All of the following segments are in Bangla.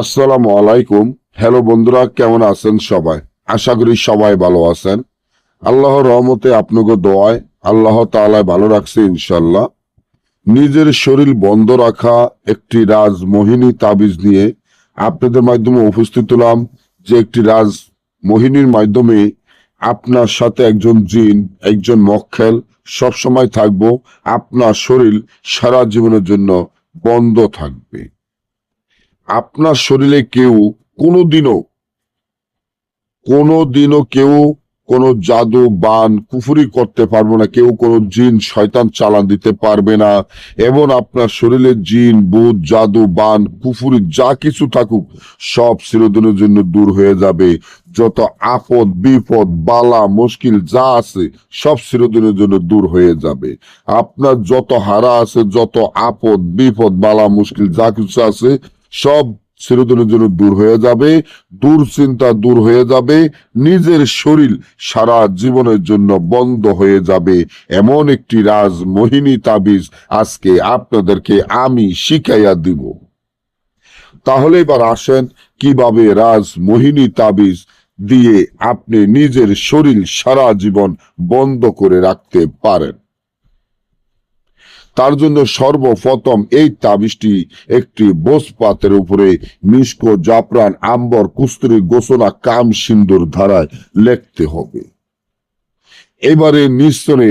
আসসালামু আলাইকুম। হ্যালো বন্ধুরা, কেমন আছেন সবাই? আশা করি সবাই ভালো আছেন। আল্লাহর রহমতে আপনাকে দোয়ায় আল্লাহ তাআলা ভালো রাখছে ইনশাল্লাহ। নিজের শরীর বন্ধ রাখা একটি রাজমোহিনী তাবিজ নিয়ে আপনাদের মাধ্যমে উপস্থিত হলাম, যে একটি রাজমোহিনীর মাধ্যমে আপনার সাথে একজন জিন, একজন মক্কেল সবসময় থাকবো। আপনার শরীর সারা জীবনের জন্য বন্ধ থাকবে। আপনার শরীরে কেউ কোনোদিনও কোনোদিনও কেউ কোনো জাদু বান কুফরি করতে পারবে না, কেউ কোনো জিন শয়তান চালান দিতে পারবে না। এবং আপনার শরীরে জিন ভূত জাদু বান কুফরি যা কিছু থাকুক সব চিরদিনের জন্য দূর হয়ে যাবে। যত আপদ বিপদ বালা মুশকিল যা আছে সব চিরদিনের জন্য দূর হয়ে যাবে। আপনার যত হারা আছে, যত আপদ বিপদ বালা মুশকিল যা কিছু আছে সব চিরদিনের জন্য দূর হয়ে যাবে। দুশ্চিন্তা দূর হয়ে যাবে। নিজের শরীর সারা জীবনের জন্য বন্ধ হয়ে যাবে। এমন একটি রাজমোহিনী তাবিজ আজকে আপনাদেরকে আমি শিখাইয়া দিব। তাহলে এবার আসেন কিভাবে রাজমোহিনী তাবিজ দিয়ে আপনি নিজের শরীর সারা জীবন বন্ধ করে রাখতে পারেন। তার জন্য সর্বপ্রথম এই তাবিজটি একটি বোসপাতের উপরে মিস্ক জাফরান আম্বর কুস্তুরি গোসনা কাম সিন্দুর ধারায় লিখতে হবে। এবারে নিঃসনে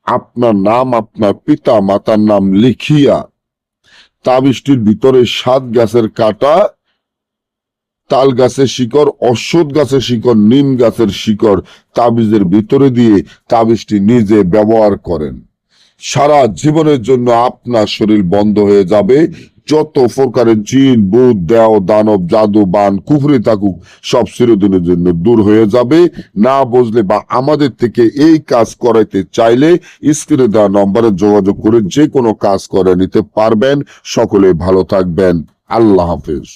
আপনার নাম, আপনার পিতা মাতার নাম লিখিয়া তাবিজটির ভিতরে 7 গাছের কাটা, তাল গাছের শিকড়, অশ্বত্থ গাছের শিকড়, নিম গাছের শিকড় তাবিজের ভিতরে দিয়ে তাবিজটি নিজে ব্যবহার করেন। সারা জীবনের জন্য আপনার শরীর বন্ধ হয়ে যাবে। যত প্রকারের জিন ভূত দেও দানব জাদু বান কুফরি থাকুক সব চিরদিনের জন্য দূর হয়ে যাবে। না বুঝলে বা আমাদের থেকে এই কাজ করাইতে চাইলে স্ক্রিনে দেওয়া নম্বরে যোগাযোগ করে যে কোনো কাজ করে নিতে পারবেন। সকলে ভালো থাকবেন। আল্লাহ হাফেজ।